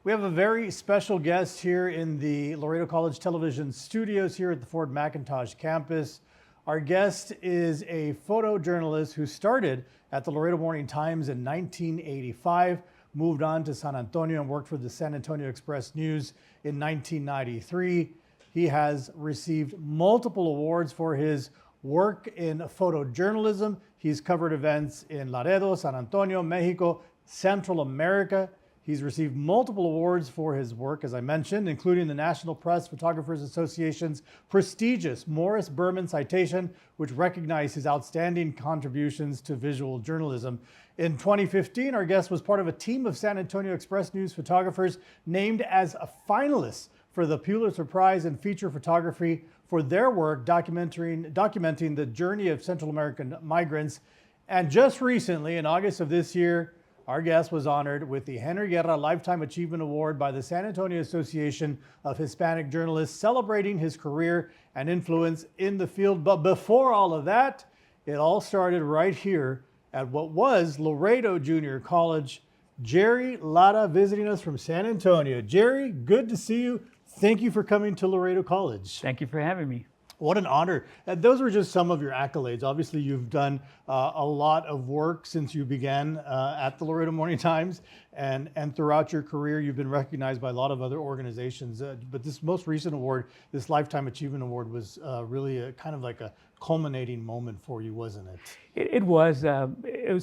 We have a very special guest here in the Laredo College television studios here at the Ford McIntosh campus. Our guest is a photojournalist who started at the Laredo Morning Times in 1985, moved on to San Antonio and worked for the San Antonio Express News in 1993. He has received multiple awards for his work in photojournalism. He's covered events in Laredo, San Antonio, Mexico, Central America. He's received multiple awards for his work, as I mentioned, including the National Press Photographers Association's prestigious Morris Berman citation, which recognized his outstanding contributions to visual journalism. In 2015, our guest was part of a team of San Antonio Express News photographers named as a finalist for the Pulitzer Prize in Feature Photography for their work documenting the journey of Central American migrants. And just recently, in August of this year, our guest was honored with the Henry Guerra Lifetime Achievement Award by the San Antonio Association of Hispanic Journalists, celebrating his career and influence in the field. But before all of that, it all started right here at what was Laredo Junior College. Jerry Lara visiting us from San Antonio. Jerry, good to see you. Thank you for coming to Laredo College. Thank you for having me. What an honor. Those were just some of your accolades. Obviously, you've done a lot of work since you began at the Laredo Morning Times, and throughout your career, you've been recognized by a lot of other organizations. But this most recent award, this Lifetime Achievement Award, was really a kind of like a culminating moment for you, wasn't it? It was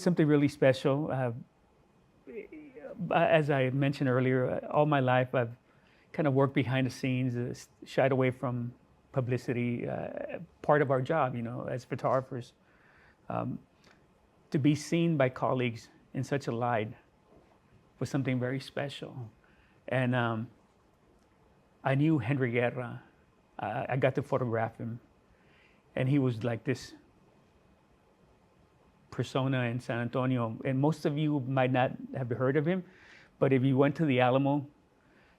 something really special. As I mentioned earlier, all my life, I've kind of worked behind the scenes, shied away from publicity, part of our job, as photographers. To be seen by colleagues in such a light was something very special. And I knew Henry Guerra. I got to photograph him. And he was like this persona in San Antonio. And most of you might not have heard of him, but if you went to the Alamo,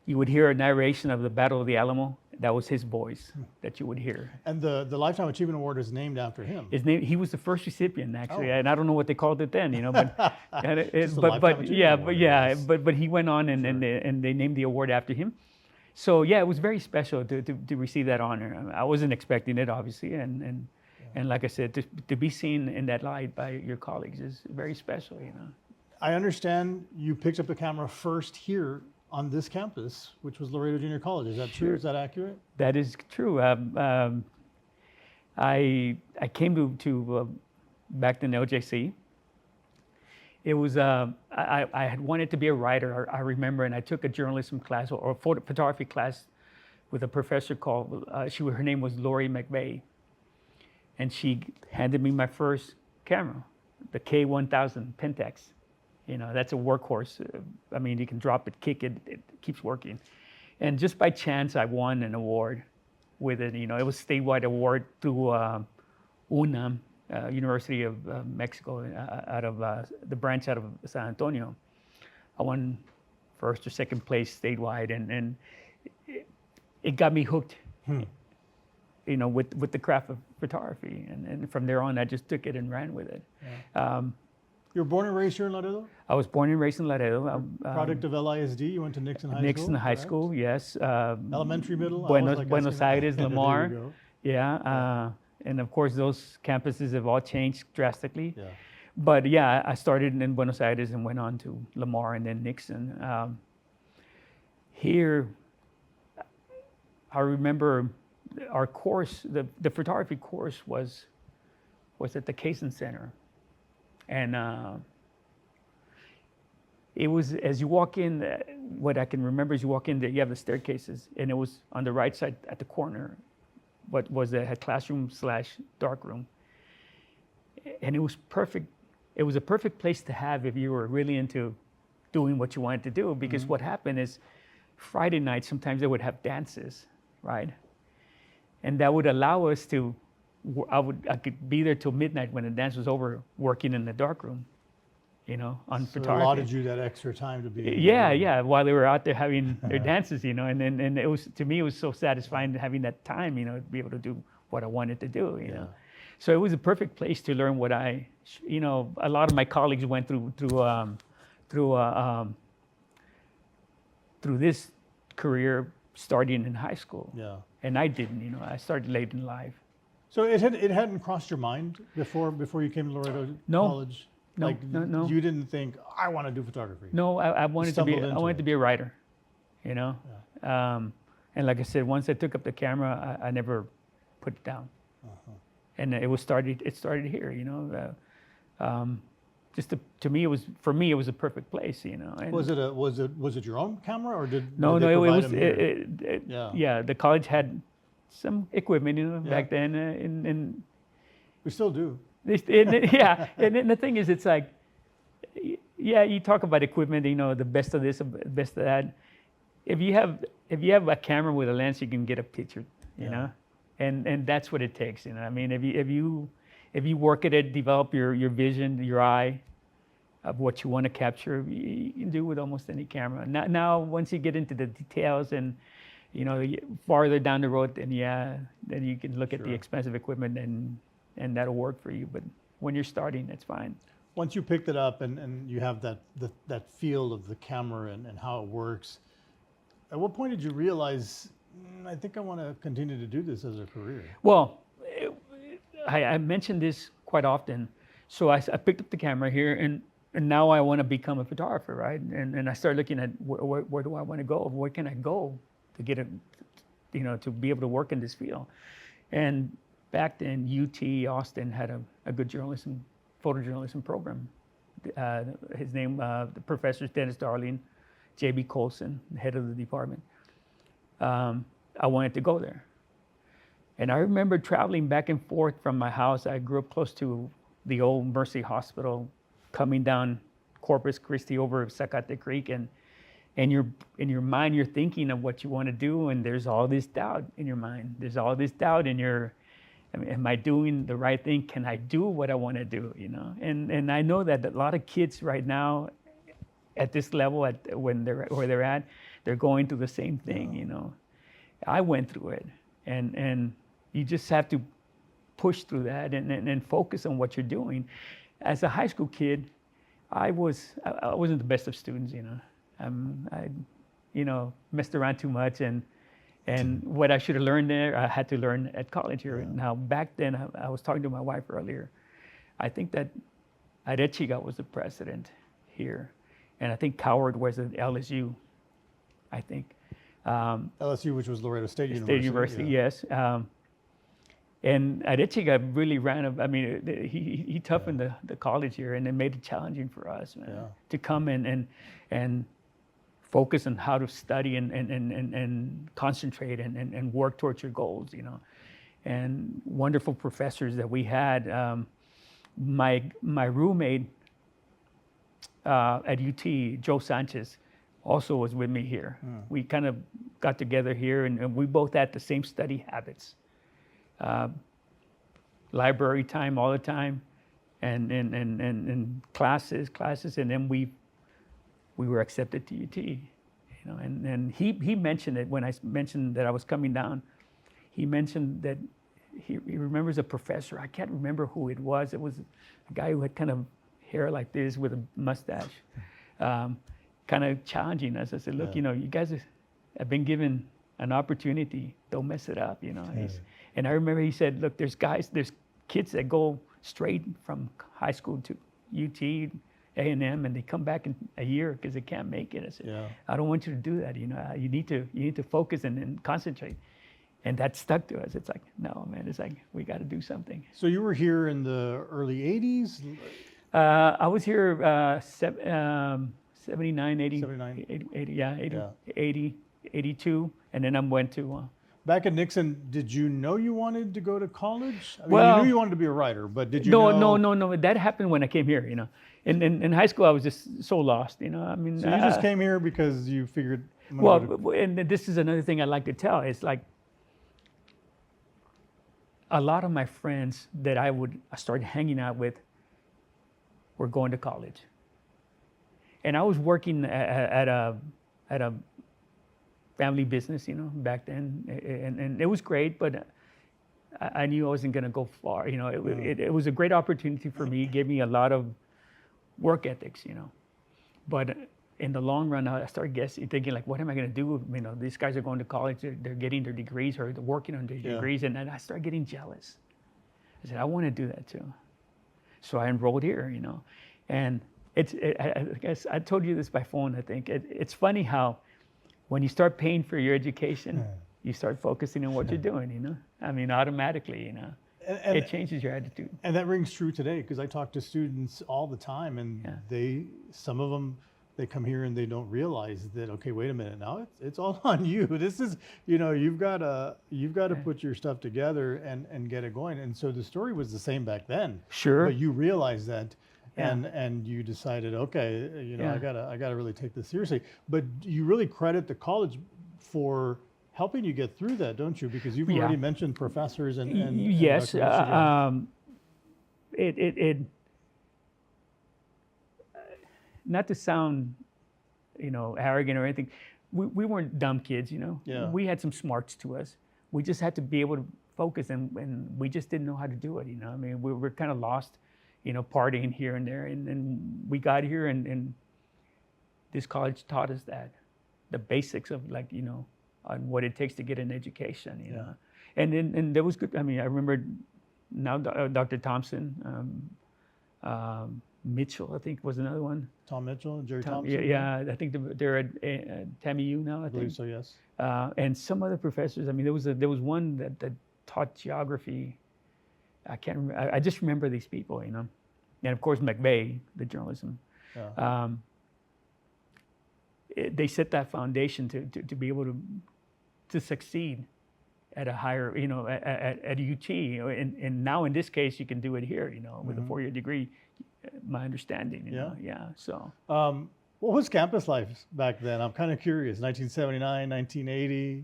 you would hear a narration of the Battle of the Alamo. That was his voice that you would hear. And the Lifetime Achievement Award is named after him. He was the first recipient, actually, and I don't know what they called it then, but but he went on and they named the award after him. So yeah, it was very special to receive that honor. I wasn't expecting it, obviously, and like I said, to be seen in that light by your colleagues is very special, I understand you picked up the camera first here on this campus, which was Laredo Junior College. Is that true? Is that accurate? That is true. I came to back in LJC. It was I had wanted to be a writer. I remember, and I took a journalism class or a photography class with a professor called her name was Lori McVeigh, and she handed me my first camera, the K1000 Pentax. That's a workhorse. I mean, you can drop it, kick it, it keeps working. And just by chance, I won an award with it. It was a statewide award through UNAM, University of Mexico, out of the branch out of San Antonio. I won first or second place statewide, and it got me hooked, with the craft of photography. And from there on, I just took it and ran with it. Yeah. You were born and raised here in Laredo? I was born and raised in Laredo. Product of LISD. You went to Nixon High School? Nixon High School, yes. Elementary, middle? Buenos Aires, Lamar. There you go. Yeah. And of course, those campuses have all changed drastically. Yeah. But yeah, I started in Buenos Aires and went on to Lamar and then Nixon. Here, I remember our course, the photography course was at the Kazen Center. And it was, as you walk in, what I can remember is you walk in there, you have the staircases, and it was on the right side at the corner, what was a classroom / darkroom. And it was perfect. It was a perfect place to have if you were really into doing what you wanted to do, because what happened is Friday night, sometimes they would have dances, right? And that would allow us to, I could be there till midnight when the dance was over, working in the darkroom, on photography. It allotted you that extra time to be. Yeah, while they were out there having their dances, and it was, to me, it was so satisfying having that time, to be able to do what I wanted to do, know. So it was a perfect place to learn what a lot of my colleagues went through through this career starting in high school. Yeah. And I didn't, I started late in life. So it hadn't crossed your mind before you came to Laredo No. College? No, Like, no. You didn't think, I want to do photography? No, I wanted to be. stumbled I into wanted it. to be a writer. And like I said, once I took up the camera, I never put it down. And it started here. Just to me, it was a perfect place. And Was it your own camera, or did no, did they no, it provide was. them here? Yeah, the college had some equipment, back Yeah. then, and We still do. yeah. And then the thing is, it's like, yeah, you talk about equipment, the best of this, the best of that. If you have a camera with a lens, you can get a picture, Yeah. and that's what it takes. I mean, if you work at it, develop your vision, your eye of what you want to capture, you can do with almost any camera. Now, once you get into the details and farther down the road, then you can look at the Sure. expensive equipment and that'll work for you. But when you're starting, that's fine. Once you picked it up and you have that feel of the camera and how it works, at what point did you realize, I think I want to continue to do this as a career? Well, I mention this quite often. So I picked up the camera here, and now I want to become a photographer, right? And I started looking at where do I want to go? Where can I go to get to be able to work in this field? And back then, UT Austin had a good photojournalism program. His name, the professors, Dennis Darling, J.B. Colson, the head of the department. I wanted to go there. And I remember traveling back and forth from my house. I grew up close to the old Mercy Hospital, coming down Corpus Christi over Zacate Creek, and in your mind, you're thinking of what you want to do, and there's all this doubt in your mind. There's all this doubt in am I doing the right thing? Can I do what I want to do? And I know that a lot of kids right now, at this level, where they're at, they're going through the same thing. I went through it, and you just have to push through that and focus on what you're doing. As a high school kid, I wasn't the best of students. I messed around too much, and what I should have learned there, I had to learn at college here. Yeah. Now, back then, I was talking to my wife earlier. I think that Arechiga was the president here, and I think Coward was at LSU, I think. LSU, which was Laredo State University. State University, yes. And Arechiga really he toughened the college here, and it made it challenging for us, man, Yeah. to come and focus on how to study and concentrate and work towards your goals, And wonderful professors that we had. My roommate at UT, Joe Sanchez, also was with me here. We kind of got together here, and we both had the same study habits. Library time all the time, and classes, and then we were accepted to UT. And he mentioned it when I mentioned that I was coming down. He mentioned that he remembers a professor. I can't remember who it was. It was a guy who had kind of hair like this with a mustache, kind of challenging us. I said, look, Yeah. you guys have been given an opportunity. Don't mess it up, And I remember he said, look, there's kids that go straight from high school to UT, A&M, and they come back in a year because they can't make it. I said, Yeah. I don't want you to do that. You need to focus and concentrate. And that stuck to us. It's like, no, man, it's like, we got to do something. So you were here in the early 80s? I was here 79, 80, 79. 80, 82, and then I went to... Back at Nixon, did you know you wanted to go to college? I mean, Well, you knew you wanted to be a writer, but did you know? No. That happened when I came here, In high school, I was just so lost, I mean... So you just came here because you figured... I'm gonna go to- Well, and this is another thing I like to tell. It's like a lot of my friends that I started hanging out with were going to college. And I was working at a family business, back then, and it was great, but I knew I wasn't going to go far. It was a great opportunity for me. It gave me a lot of work ethics, But in the long run, I started thinking like, what am I going to do? You know, these guys are going to college, they're getting their degrees or they're working on their degrees, and then I started getting jealous. I said, I want to do that too. So I enrolled here, you know, and I guess I told you this by phone. I think it's funny how when you start paying for your education, you start focusing on what you're doing, you know. I mean, automatically, you know, it changes your attitude. And that rings true today because I talk to students all the time, and some of them, they come here and they don't realize that, okay, wait a minute, now it's all on you. This is, you know, you've got to put your stuff together and get it going. And so the story was the same back then. Sure. But you realized that, and you decided, okay, you know, I gotta really take this seriously. But you really credit the college for helping you get through that, don't you? Because you've already mentioned professors and yes, not to sound, you know, arrogant or anything, we weren't dumb kids, you know. Yeah. We had some smarts to us. We just had to be able to focus, and we just didn't know how to do it, you know. I mean, we were kind of lost, you know, partying here and there, and we got here, and this college taught us that, the basics of, like, you know, on what it takes to get an education, you know. And there was good. I mean, I remember now Dr. Thompson, Mitchell, I think was another one. Tom Mitchell and Jerry Thompson. Yeah, I think they're at TAMU now. I believe so, yes. And some other professors. I mean, there was one that taught geography. I can't remember. I just remember these people, you know. And of course, McVeigh, the journalism. Yeah. They set that foundation to be able to succeed at a higher, you know, at UT. You know, and now in this case, you can do it here, you know, with a 4-year degree. My understanding, you know, So, what was campus life back then? I'm kind of curious. 1979, 1980.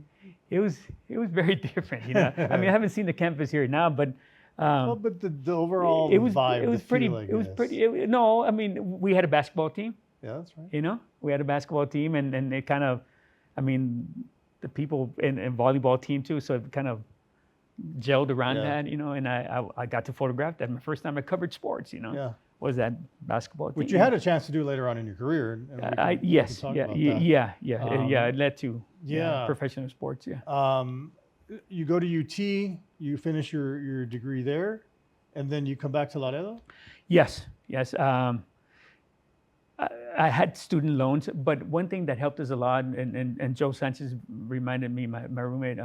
It was very different, you know. I mean, I haven't seen the campus here now, but well, but the overall vibe, it was pretty. It was pretty. No, I mean, we had a basketball team. Yeah, that's right. You know, we had a basketball team, and it kind of, I mean, the people in volleyball team too. So it kind of gelled around that, you know. And I got to photograph that. My first time I covered sports, you know. Yeah. Was that basketball team. Which you had a chance to do later on in your career. And yes, it led to professional sports. Yeah. You go to UT, you finish your degree there, and then you come back to Laredo. Yes. I had student loans, but one thing that helped us a lot, and Joe Sanchez reminded me, my roommate,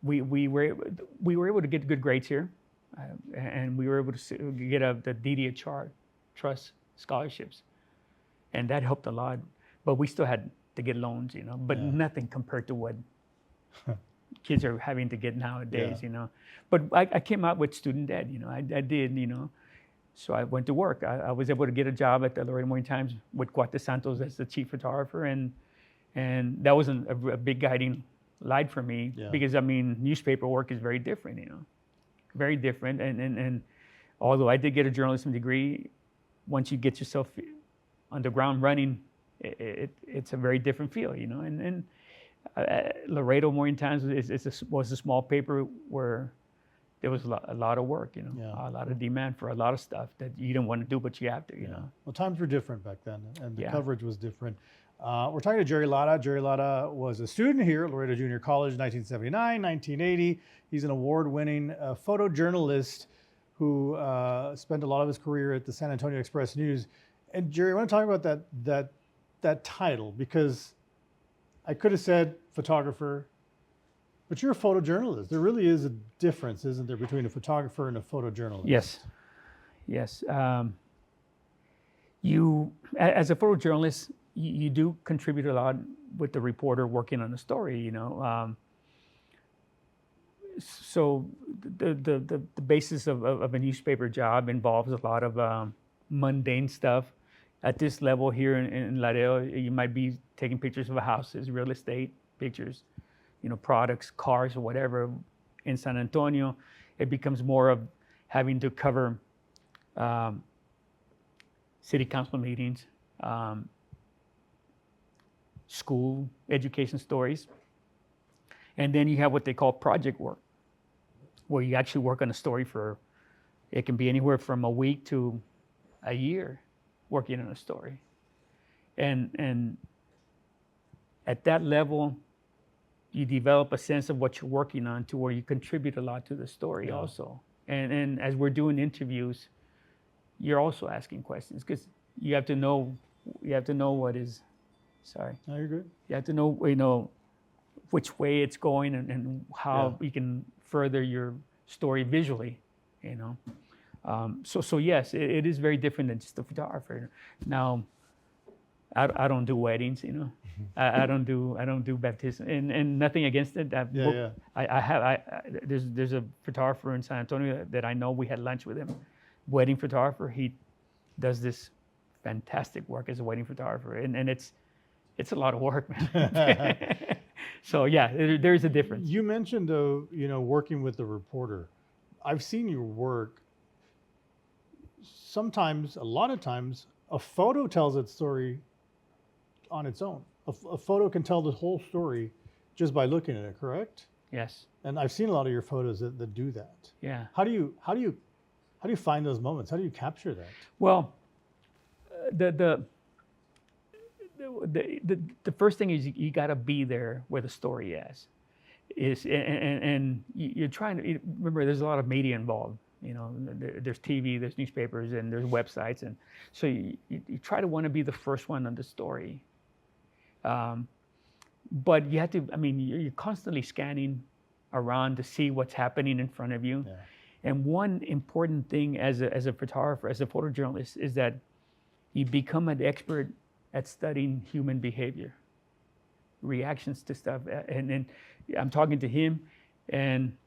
we were able to get good grades here. And we were able to get the DDA Trust scholarships, and that helped a lot. But we still had to get loans, you know. But nothing compared to what kids are having to get nowadays, you know. But I came out with student debt, you know. I did, you know. So I went to work. I was able to get a job at the Laredo Morning Times with Cuate Santos as the chief photographer, and that was a big guiding light for me because, I mean, newspaper work is very different, you know. Very different, and although I did get a journalism degree, once you get yourself on the ground running, it's a very different feel, you know. And Laredo Morning Times was a small paper where there was a lot of work, you know, a lot of demand for a lot of stuff that you didn't want to do, but you have to, you know. Well, times were different back then, and the coverage was different. We're talking to Jerry Lara. Jerry Lara was a student here at Laredo Junior College, 1979, 1980. He's an award-winning photojournalist who spent a lot of his career at the San Antonio Express News. And Jerry, I want to talk about that title, because I could have said photographer, but you're a photojournalist. There really is a difference, isn't there, between a photographer and a photojournalist? Yes. You, as a photojournalist, you do contribute a lot with the reporter working on a story, you know. So the basis of a newspaper job involves a lot of mundane stuff. At this level here in Laredo, you might be taking pictures of houses, real estate pictures, you know, products, cars, or whatever. In San Antonio, it becomes more of having to cover city council meetings, school education stories. And then you have what they call project work, where you actually work on a story it can be anywhere from a week to a year working on a story. And at that level, you develop a sense of what you're working on to where you contribute a lot to the story also. And as we're doing interviews, you're also asking questions because you have to know what is, sorry. No, you're good. You have to know, which way it's going and how you can further your story visually, So yes, it is very different than just a photographer. Now, I don't do weddings, I don't do baptism, and nothing against it. There's a photographer in San Antonio that I know. We had lunch with him, wedding photographer. He does this fantastic work as a wedding photographer, and it's a lot of work, man. So yeah, there is a difference. You mentioned working with the reporter. I've seen your work. Sometimes, a lot of times, a photo tells its story on its own. A photo can tell the whole story just by looking at it, correct? Yes. And I've seen a lot of your photos that do that. Yeah. How do you find those moments? How do you capture that? Well, the first thing is you got to be there where the story is, and you're trying to remember. There's a lot of media involved. There's TV, there's newspapers, and there's websites, and so you try to want to be the first one on the story. But you have to. I mean, you're constantly scanning around to see what's happening in front of you. Yeah. And one important thing as a photographer, as a photojournalist, is that you become an expert at studying human behavior, reactions to stuff. And I'm talking to him,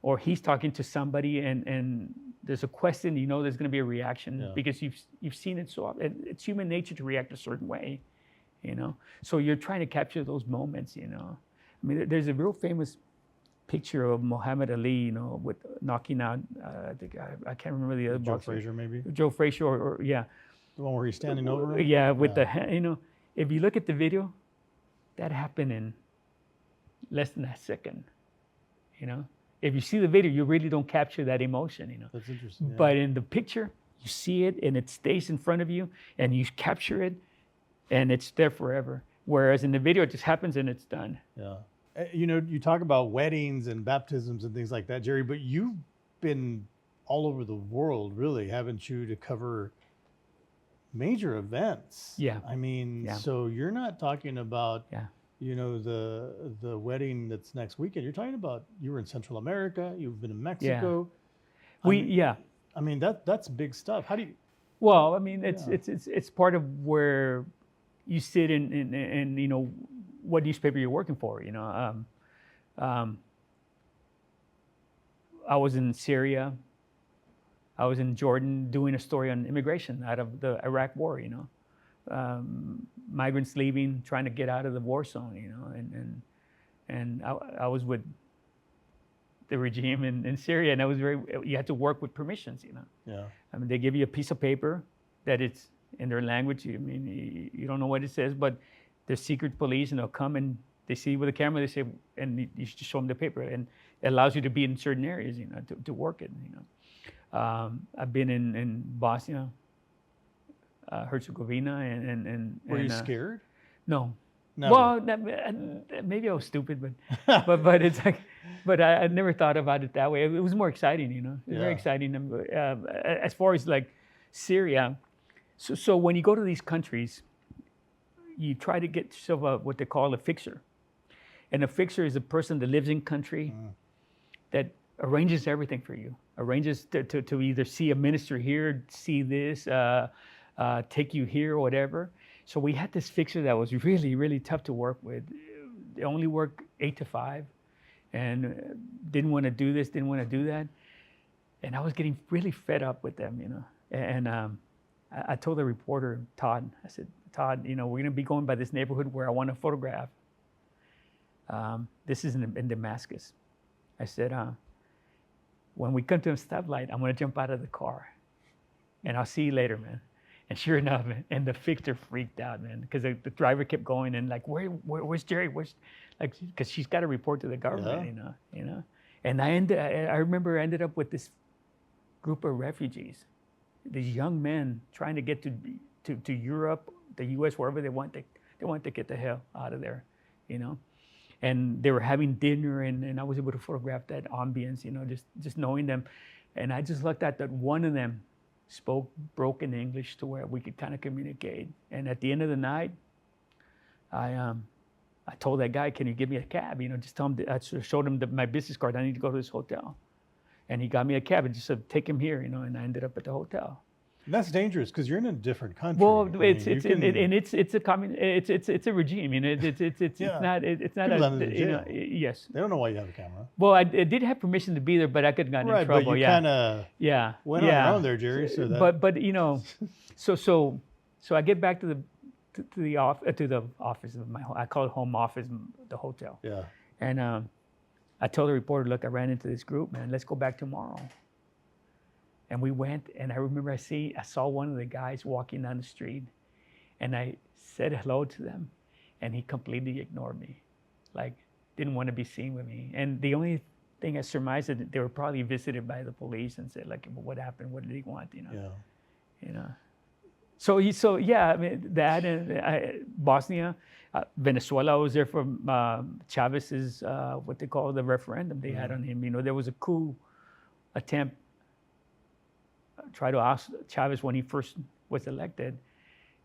or he's talking to somebody, and there's a question. There's going to be a reaction because you've seen it so often. It's human nature to react a certain way, So you're trying to capture those moments. I mean, there's a real famous picture of Muhammad Ali, with knocking out. I think I can't remember the other Joe boxer. Frazier, maybe. Joe Frazier, or yeah. The one where he's standing over him? Yeah, with the hand, if you look at the video, that happened in less than a second, If you see the video, you really don't capture that emotion, That's interesting. Yeah. But in the picture, you see it and it stays in front of you and you capture it and it's there forever. Whereas in the video, it just happens and it's done. Yeah. You talk about weddings and baptisms and things like that, Jerry, but you've been all over the world, really, haven't you, to cover major events? Yeah. I mean, so you're not talking about, the wedding that's next weekend. You're talking about you were in Central America, you've been in Mexico. Yeah. I mean, that's big stuff. How do you? Well, I mean, it's part of where you sit in what newspaper you're working for. I was in Syria. I was in Jordan doing a story on immigration out of the Iraq War, migrants leaving, trying to get out of the war zone, and I was with the regime in Syria, and you had to work with permissions, Yeah. I mean, they give you a piece of paper that it's in their language. I mean, you don't know what it says, but there's secret police, and they'll come and they see with a camera, they say, and you just show them the paper, and it allows you to be in certain areas, to work it, I've been in Bosnia, Herzegovina, and were you scared? No. Never. Well, maybe I was stupid, but it's like, but I never thought about it that way. It was more exciting, It was very exciting. As far as like Syria, so when you go to these countries, you try to get yourself what they call a fixer, and a fixer is a person that lives in country that arranges everything for you. Arranges to either see a minister here, see this, take you here, or whatever. So we had this fixer that was really, really tough to work with. They only worked 8 to 5, and didn't want to do this, didn't want to do that. And I was getting really fed up with them, And I told the reporter, Todd, I said, Todd, we're going to be going by this neighborhood where I want to photograph. This is in Damascus. I said, when we come to a stoplight, I'm going to jump out of the car, and I'll see you later, man. And sure enough, man, and the fixer freaked out, man, because the driver kept going and like, where's Jerry? Because she's got to report to the government, And I remember I ended up with this group of refugees, these young men trying to get to Europe, the U.S., wherever they want. They wanted to get the hell out of there, you know. And they were having dinner, and I was able to photograph that ambience, you know, just knowing them. And I just looked at that one of them spoke broken English to where we could kind of communicate. And at the end of the night, I told that guy, "Can you give me a cab?" You know, just tell him. I showed him my business card. I need to go to this hotel, and he got me a cab and just said, "Take him here," you know. And I ended up at the hotel. And that's dangerous because you're in a different country. Well, I mean, it's a regime. You know, it's Yeah. not People end up in you know, jail. yes. They don't know why you have a camera. Well, I did have permission to be there, but I could have gotten in Right, trouble. but you Yeah, kind of yeah, went on yeah. your own there, Jerry. So that, But you know, so I get back to the office of my home. I call it home office, the hotel. yeah. And I told the reporter, "Look, I ran into this group, man. Let's go back tomorrow." And we went, and I remember I saw one of the guys walking down the street, and I said hello to them, and he completely ignored me, like didn't want to be seen with me. And the only thing I surmised is that they were probably visited by the police and said, like, "What happened? What did he want?" You know. Yeah. You know. So yeah, I mean that, and Bosnia, Venezuela. I was there for Chavez's what they call the referendum they had on him. You know, there was a coup attempt. Try to ask Chavez when he first was elected,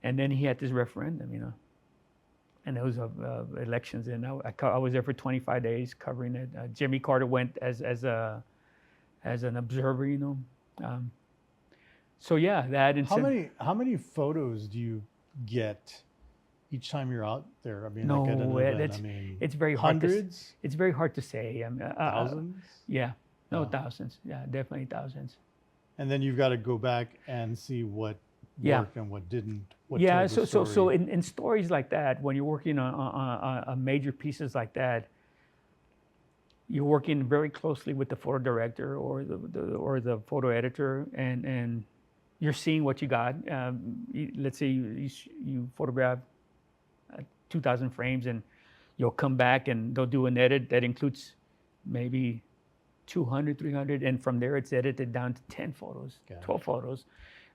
and then he had this referendum, you know, and those elections. And I was there for 25 days covering it. Jimmy Carter went as an observer, you know. So yeah, that. And How many photos do you get each time you're out there? I mean, No, like at an event, I mean, it's very hard. hundreds, It's very hard to say. I mean, thousands, yeah, no, Oh. thousands. Yeah, definitely thousands. and then you've got to go back and see what Yeah. worked and what didn't. What Yeah, told the so story. in stories like that, when you're working on major pieces like that, you're working very closely with the photo director or the photo editor, and you're seeing what you got. Let's say you photograph 2,000 frames, and you'll come back and they'll do an edit that includes maybe 200, 300, and from there it's edited down to 10 photos, Got it. 12 photos.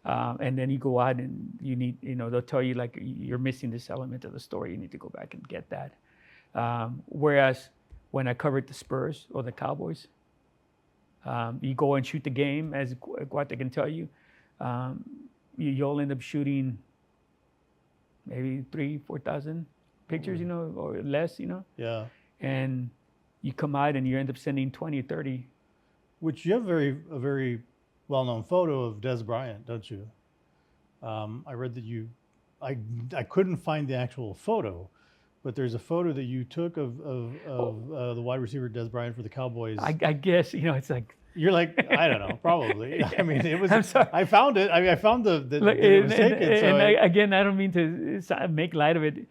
And then you go out and you need, you know, they'll tell you like you're missing this element of the story. You need to go back and get that. Whereas when I covered the Spurs or the Cowboys, you go and shoot the game, as Guate can tell you, you'll end up shooting maybe 3,000-4,000 pictures, you know, or less, you know, Yeah. and you come out and you end up sending 20, 30. Which you have a very well-known photo of Des Bryant, don't you? I read that I couldn't find the actual photo, but there's a photo that you took of the wide receiver Des Bryant for the Cowboys. I guess, you know, it's like, You're like, I don't know, probably. I mean, it was. I'm sorry. I found it. I mean, I found that look, it was taken. So again, I don't mean to make light of it.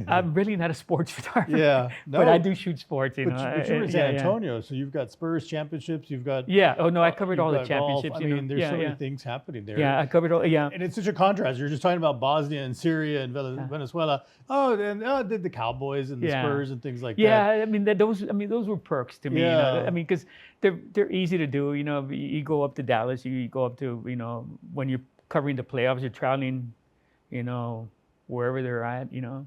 I'm really not a sports photographer. yeah, no, But I do shoot sports, you know. But you were in Yeah, San yeah. Antonio, so you've got Spurs championships. You've got. Yeah. Oh no, I covered you've all the got golf. championships. I you know. mean, there's yeah, so yeah. many things happening there. Yeah, I covered all. Yeah. And it's such a contrast. You're just talking about Bosnia and Syria and Venezuela. Oh, and did the Cowboys and the Yeah. Spurs and things like Yeah, that. I mean those were perks to me. You know? Yeah. I mean, because they're easy to do. You know, you go up to Dallas, you go up to, you know, when you're covering the playoffs, you're traveling, you know, wherever they're at, you know,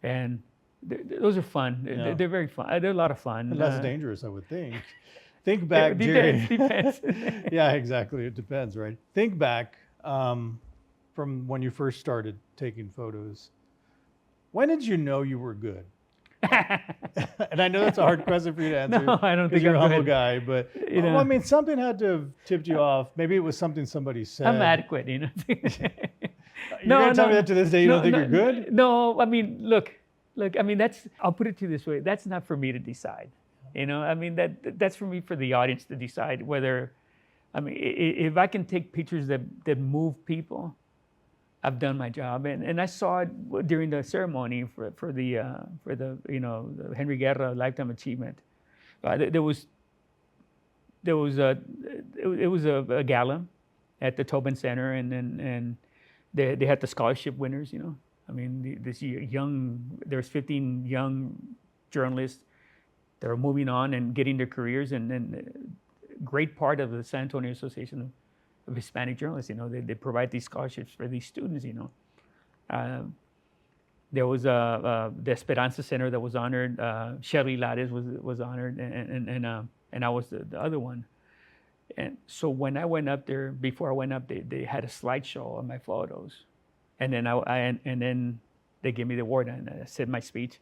and those are fun. Yeah. They're very fun. They're a lot of fun. And that's dangerous, I would think. Think back, Jerry. Depends. Yeah, exactly. It depends, right? Think back from when you first started taking photos. When did you know you were good? And I know that's a hard question for you to answer. No, I don't 'cause think you're a I'm humble good. guy, but You know. well, I mean, something had to have tipped you off. Maybe it was something somebody said. I'm adequate, you know. You're gonna tell me that to this day you don't think you're good? No, I mean, look. I mean, I'll put it to you this way. That's not for me to decide. You know, I mean, that's for me, for the audience to decide whether, I mean, if I can take pictures that move people, I've done my job. And I saw it during the ceremony for the you know, the Henry Guerra Lifetime Achievement. It was a gala at the Tobin Center, and they had the scholarship winners, you know. I mean, there's 15 young journalists that are moving on and getting their careers, and great part of the San Antonio Association of Hispanic Journalists, you know, they provide these scholarships for these students, you know. There was the Esperanza Center that was honored. Jerry Lara was honored, and I was the other one. And so when I went up there, before I went up, they had a slideshow of my photos, and then and then they gave me the award, and I said my speech.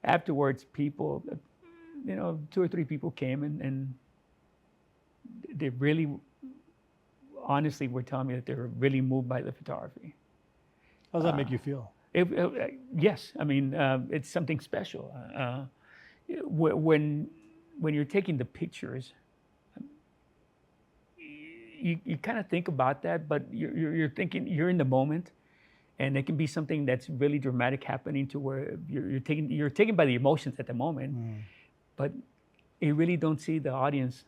Afterwards, people, 2 or 3 people came and they really, honestly, were telling me that they were really moved by the photography. How does that make you feel? Yes, I mean, it's something special. When you're taking the pictures, you kind of think about that, but you're thinking, you're in the moment, and it can be something that's really dramatic happening to where you're taken by the emotions at the moment, but you really don't see the audience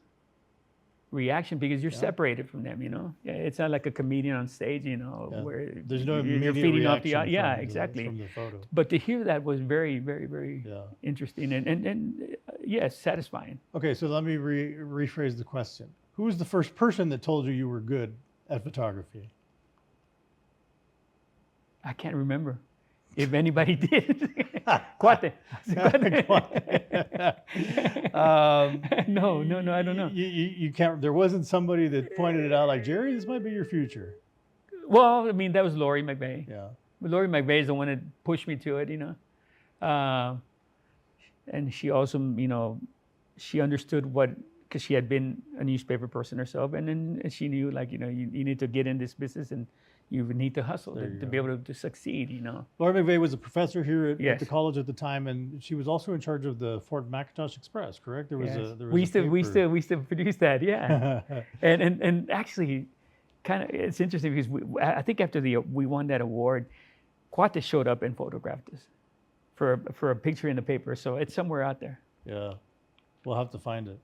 reaction because you're separated from them. It's not like a comedian on stage, where there's no you're immediate feeding off the reaction exactly from the photo. But to hear that was very, very, very interesting and yes, satisfying. Okay, so let me rephrase the question. Who was the first person that told you were good at photography? I can't remember if anybody did. Cuate. No, I don't know. You can't. There wasn't somebody that pointed it out like, Jerry, this might be your future. Well, I mean, that was Lori McVeigh. Yeah. But Lori McVeigh is the one that pushed me to it, and she also, she understood because she had been a newspaper person herself, and then she knew, like, you need to get in this business and you need to hustle to be able to succeed, Laura McVeigh was a professor here at the Yes. college at the time, and she was also in charge of the Fort McIntosh Express, correct? There was Yes. there was we a used paper. to produce that, yeah. and actually, kind of, it's interesting because I think after we won that award, Cuate showed up and photographed us for a picture in the paper, so it's somewhere out there. Yeah, we'll have to find it.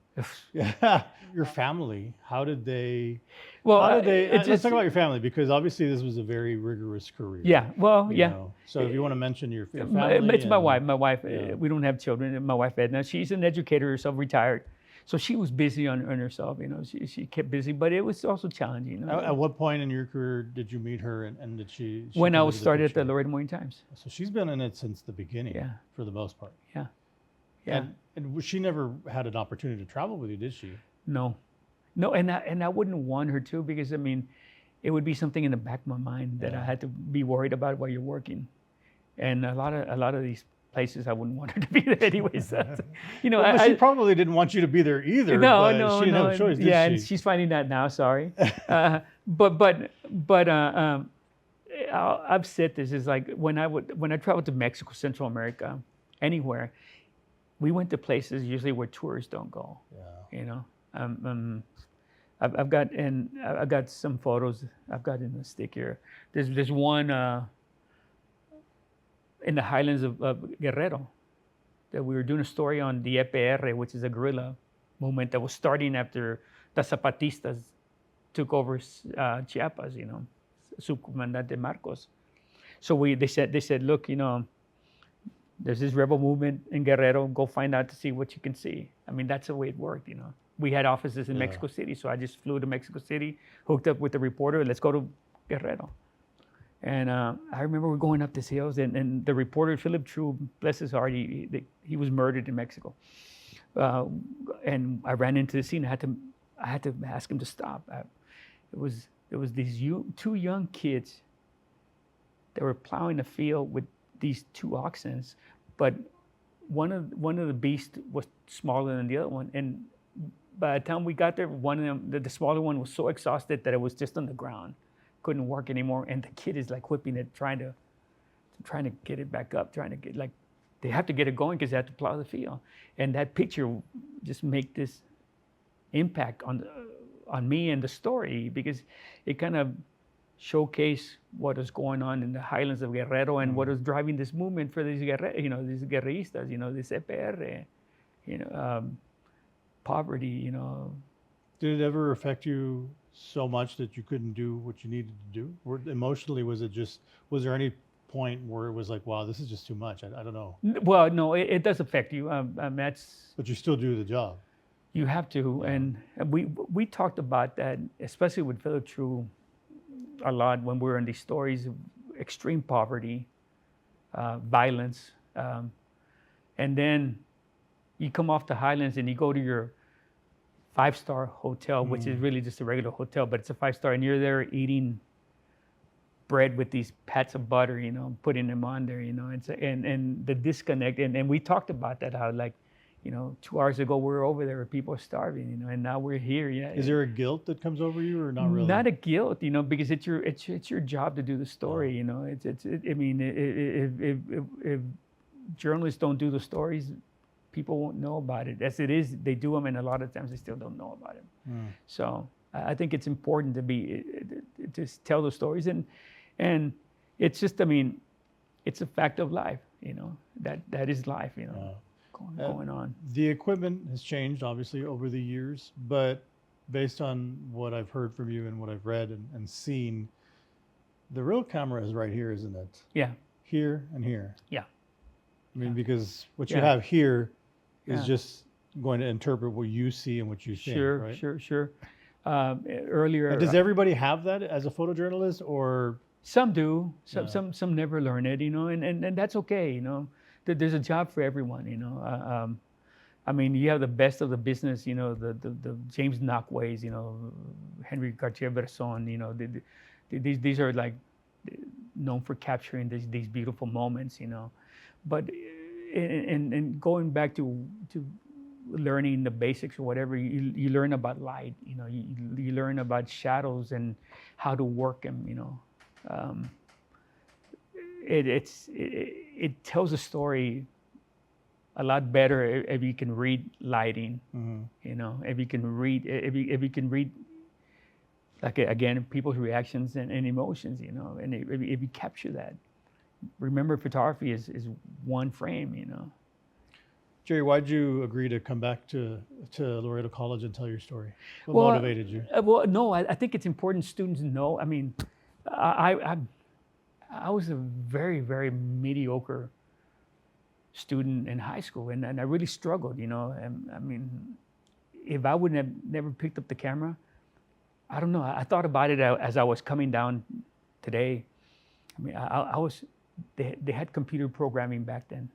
Yeah, your family. How did they? Well, Let's talk about your family, because obviously this was a very rigorous career. Yeah. Well, you yeah. know. So if you want to mention your family, It's my wife. My wife. Yeah. We don't have children. My wife Edna. She's an educator herself, retired, so she was busy on herself. She kept busy, but it was also challenging. At what point in your career did you meet her, and did she When I come was into the started at the picture? Laredo Morning Times. So she's been in it since the beginning. Yeah. For the most part. Yeah. Yeah. And she never had an opportunity to travel with you, did she? No, and I wouldn't want her to, because I mean, it would be something in the back of my mind that I had to be worried about while you're working, and a lot of these places I wouldn't want her to be there anyways. Well, she probably didn't want you to be there either. No, but she didn't have a choice, did yeah, she? and she's finding that now. Sorry, I've said this is like when I traveled to Mexico, Central America, anywhere, we went to places usually where tourists don't go. Yeah. I've got some photos I've got in the stick here. There's one in the highlands of Guerrero that we were doing a story on the EPR, which is a guerrilla movement that was starting after the Zapatistas took over Chiapas, Subcomandante Marcos. So they said, look, there's this rebel movement in Guerrero. Go find out to see what you can see. I mean, that's the way it worked, We had offices in Mexico City, so I just flew to Mexico City, hooked up with the reporter. Let's go to Guerrero. And I remember we're going up these hills, and the reporter, Philip True, bless his heart, he was murdered in Mexico. And I ran into the scene. I had to ask him to stop. It was these 2 young kids that were plowing a field with these 2 oxen, but one of the beasts was smaller than the other one, and by the time we got there, one of them, the smaller one, was so exhausted that it was just on the ground, couldn't work anymore, and the kid is like whipping it, trying to get it back up, trying to get, like, they have to get it going because they have to plow the field, and that picture just make this impact on me and the story, because it kind of showcase what is going on in the highlands of Guerrero and what is driving this movement for these these guerrillistas, this EPR, poverty, Did it ever affect you so much that you couldn't do what you needed to do? Or emotionally, was there any point where it was like, wow, this is just too much? I don't know. Well, no, it does affect you. That's. But you still do the job. You have to, and we talked about that, especially with Philip True, a lot when we were in these stories of extreme poverty, violence. And then you come off the Highlands and you go to your 5-star hotel, which is really just a regular hotel, but it's a 5-star, and you're there eating bread with these pats of butter, putting them on there, and the disconnect. And we talked about that, how 2 hours ago we were over there where people are starving, and now we're here. Yeah. Is there a guilt that comes over you, or not really? Not a guilt, because it's your job to do the story. If journalists don't do the stories, people won't know about it. As it is, they do them, and a lot of times they still don't know about it. So I think it's important to tell the stories, and it's just, it's a fact of life. That is life. Going on. The equipment has changed, obviously, over the years, but based on what I've heard from you and what I've read and seen, the real camera is right here, isn't it? Yeah. Here and here. Yeah. Because what you have here is Yeah. just going to interpret what you see and what you think, right? Sure. Earlier, And does everybody have that as a photojournalist, or? Some do. Some never learn it, and that's okay. There's a job for everyone. You have the best of the business. The James Knockways. Henry Cartier-Bresson. These are like known for capturing these beautiful moments. But and going back to learning the basics or whatever, you learn about light. You learn about shadows and how to work them. It tells a story a lot better if you can read lighting. If you can read like, again, people's reactions and emotions. And if you capture that. Remember, photography is one frame. Jerry, why did you agree to come back to Laredo College and tell your story? What Well, motivated you? No, I think it's important students know. I was a very, very mediocre student in high school, and I really struggled, if I would have never picked up the camera, I don't know. I thought about it as I was coming down today. They had computer programming back then.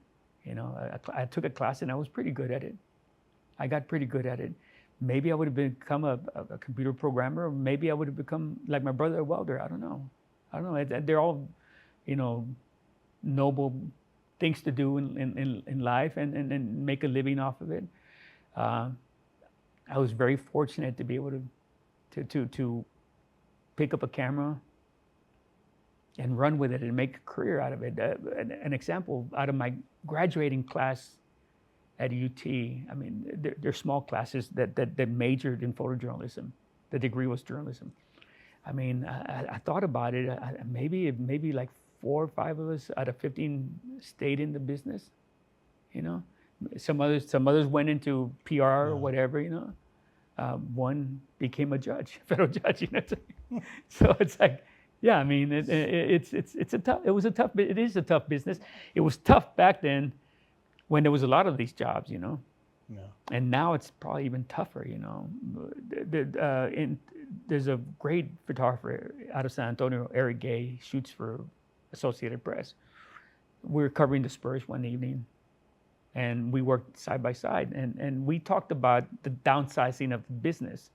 I took a class and I was pretty good at it. I got pretty good at it. Maybe I would have become a computer programmer, or maybe I would have become like my brother, a welder. I don't know. They're all, noble things to do in life and make a living off of it. I was very fortunate to be able to pick up a camera and run with it and make a career out of it. An example, out of my graduating class at UT, they're small classes that majored in photojournalism. The degree was journalism. I thought about it. Maybe like 4 or 5 of us out of 15 stayed in the business. Some others went into PR or whatever. One became a judge, federal judge. So it's like, yeah. It is a tough business. It was tough back then when there was a lot of these jobs. Yeah. And now it's probably even tougher. There's a great photographer out of San Antonio, Eric Gay, shoots for Associated Press. We were covering the Spurs one evening, and we worked side by side, and we talked about the downsizing of the business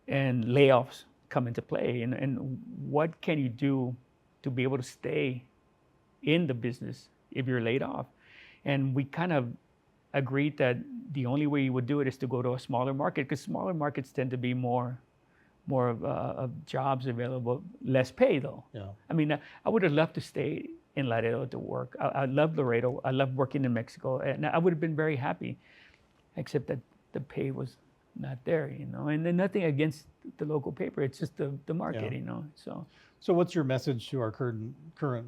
and layoffs come into play, and what can you do to be able to stay in the business if you're laid off. And we kind of agreed that the only way you would do it is to go to a smaller market, because smaller markets tend to be more of jobs available, less pay though. Yeah. I would have loved to stay in Laredo to work. I love Laredo. I love working in Mexico, and I would have been very happy, except that the pay was not there, And then nothing against the local paper. It's just the market, So what's your message to our current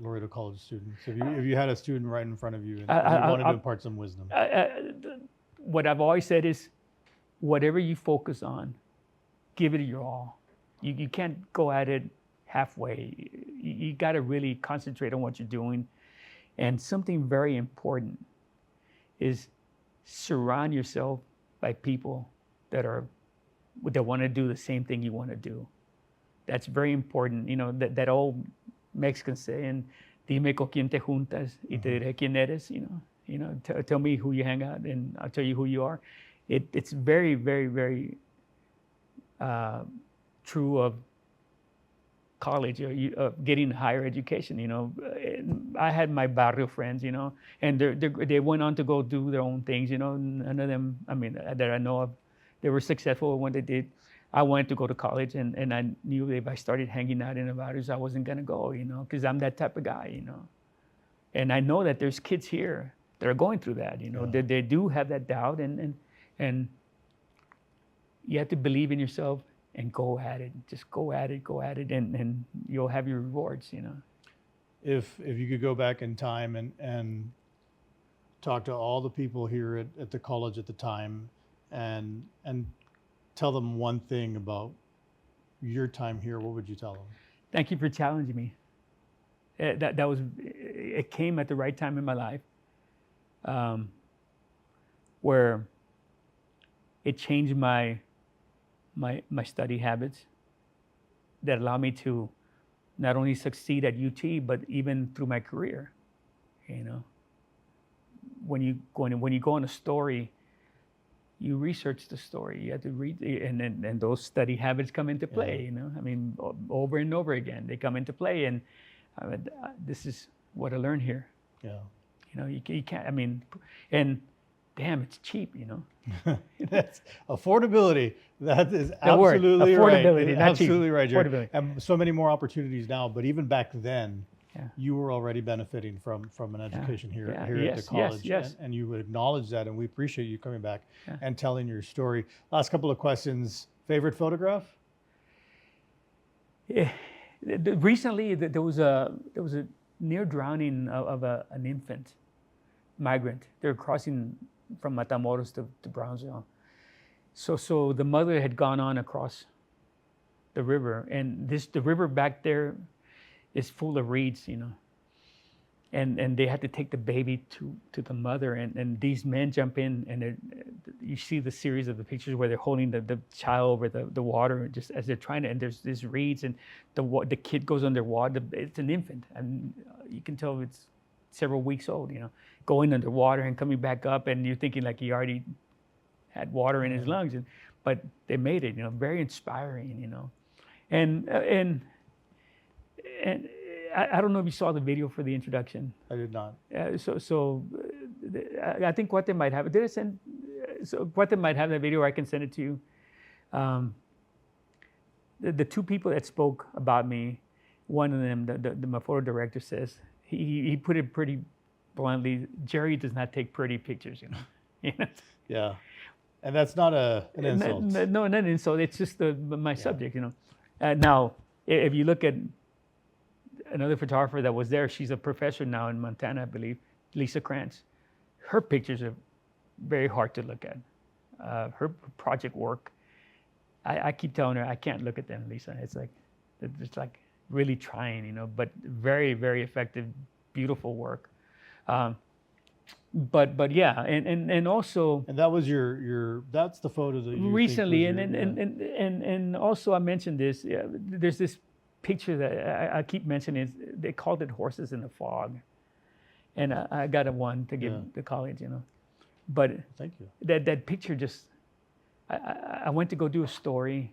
Laredo College students? If you had a student right in front of you and you wanted to impart some wisdom. What I've always said is, whatever you focus on, give it your all. You can't go at it halfway. You got to really concentrate on what you're doing. And something very important is surround yourself by people that want to do the same thing you want to do. That's very important. That old Mexican saying, Dime con quién te juntas y te diré quién eres, tell me who you hang out and I'll tell you who you are. It's very, very, very true of college or getting higher education. I had my barrio friends, and they went on to go do their own things. None of them, that I know of, they were successful when they did. I wanted to go to college, and I knew if I started hanging out in the barrios, I wasn't gonna go, because I'm that type of guy, And I know that there's kids here that are going through that, they do have that doubt, and you have to believe in yourself and go at it. Just go at it, and you'll have your rewards, If you could go back in time and talk to all the people here at the college at the time and tell them one thing about your time here, what would you tell them? Thank you for challenging me. It came at the right time in my life, where it changed my study habits that allow me to not only succeed at UT, but even through my career. When you go on a story, you research the story. You have to read, and those study habits come into play. Over and over again, they come into play, and this is what I learned here. Yeah. You can't. And damn, it's cheap. That's affordability. That is absolutely right. Affordability, not absolutely cheap. Right, Jerry. Affordability. And so many more opportunities now, but even back then, you were already benefiting from an education here at the college. Yes. And you would acknowledge that, and we appreciate you coming back and telling your story. Last couple of questions. Favorite photograph? Recently, there was a near drowning of an infant migrant. They were crossing from Matamoros to Brownsville. So the mother had gone on across the river, and the river back there is full of reeds, and they had to take the baby to the mother, and these men jump in, and you see the series of the pictures where they're holding the child over the water, just as they're trying to, and there's these reeds, and the kid goes underwater. It's an infant, and you can tell it's several weeks old, going underwater and coming back up, and you're thinking like he already had water in his lungs, but they made it, very inspiring, and I don't know if you saw the video for the introduction. I did not. I think Cuate might have it. Did I send? So Cuate might have that video, or I can send it to you. The two people that spoke about me, one of them, my photo director, says he put it pretty bluntly. Jerry does not take pretty pictures, Yeah, and that's not an insult. No, not an insult. It's just my subject, Now, if you look at another photographer that was there, she's a professor now in Montana, I believe, Lisa Krantz. Her pictures are very hard to look at. Her project work, I keep telling her, I can't look at them, Lisa. It's like really trying, but very, very effective, beautiful work. But yeah, and also. And that was that's the photo that you recently, and also I mentioned this. There's this picture that I keep mentioning. They called it horses in the fog, and I got one to give the college, But thank you. That picture just. I went to go do a story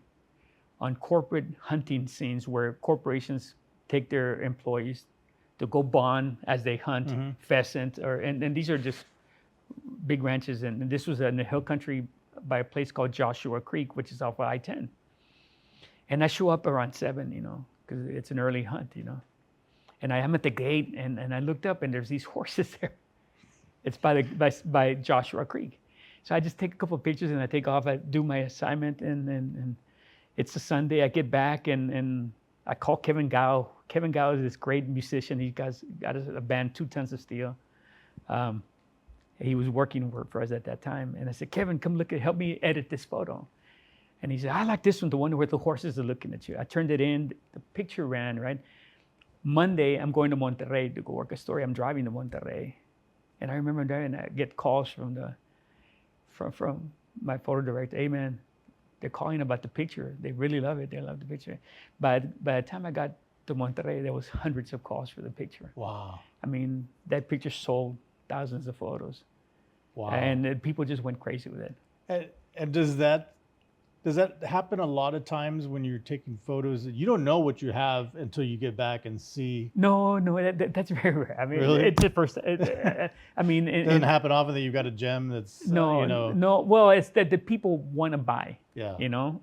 on corporate hunting scenes where corporations take their employees to go bond as they hunt pheasant, and these are just big ranches, and this was in the hill country by a place called Joshua Creek, which is off of I-10. And I show up around 7, because it's an early hunt, And I am at the gate, and I looked up, and there's these horses there. It's by Joshua Creek. So I just take a couple of pictures, and I take off. I do my assignment, and it's a Sunday. I get back, and I call Kevin Gao. Kevin Gao is this great musician. He got a band, 2 Tons of Steel. He was working for us at that time. And I said, Kevin, come help me edit this photo. And he said, I like this one, the one where the horses are looking at you. I turned it in. The picture ran, right? Monday, I'm going to Monterrey to go work a story. I'm driving to Monterrey. And I remember there, and I get calls from my photo director. Hey, man, they're calling about the picture. They really love it. They love the picture. By the time I got to Monterrey, there was hundreds of calls for the picture. Wow. I mean, that picture sold thousands of photos. Wow. And people just went crazy with it. And does that happen a lot of times when you're taking photos that you don't know what you have until you get back and see? No, that's very rare. I mean, Really? it's the first. I mean, It doesn't happen often that you've got a gem that's no. Well, it's that the people want to buy. Yeah. You know,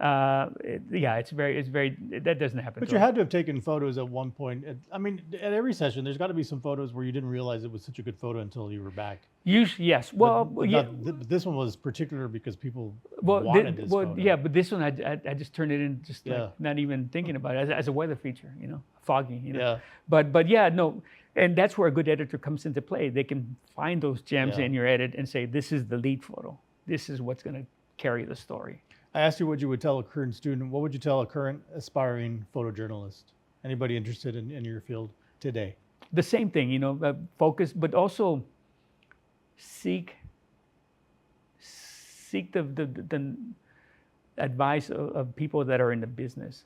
it's very. That doesn't happen. But you had to have taken photos at one point. I mean, at every session, there's got to be some photos where you didn't realize it was such a good photo until you were back. Usually, yes. Well, But yeah. this one was particular because people Well, wanted this photo. yeah, but this one I just turned it in just Yeah. like not even thinking about it as a weather feature, foggy, Yeah. But yeah, no, and that's where a good editor comes into play. They can find those gems Yeah. in your edit and say, this is the lead photo. This is what's going to carry the story. I asked you what you would tell a current student. What would you tell a current aspiring photojournalist? Anybody interested in your field today? The same thing, focus, but also seek the advice of people that are in the business.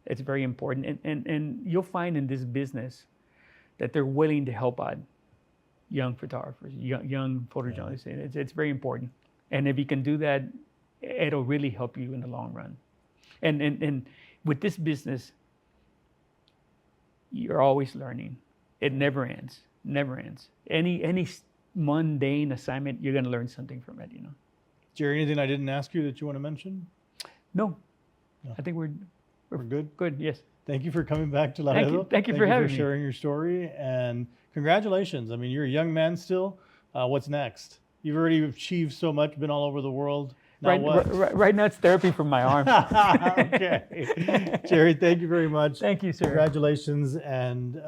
It's very important. And you'll find in this business that they're willing to help out young photographers, young photojournalists. Yeah. It's very important. And if you can do that, it'll really help you in the long run. And with this business, you're always learning. It never ends. Never ends. Any mundane assignment, you're going to learn something from it. Jerry, anything I didn't ask you that you want to mention? No. No. I think we're good. Good. Yes. Thank you for coming back to Laredo. Thank you for having me. sharing your story, and congratulations. I mean, you're a young man still. What's next? You've already achieved so much, been all over the world. Now what? Right now, it's therapy for my arm. Okay. Jerry, thank you very much. Thank you, sir. Congratulations, and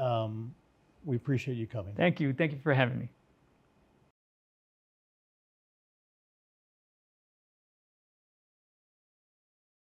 we appreciate you coming. Thank you. Thank you for having me.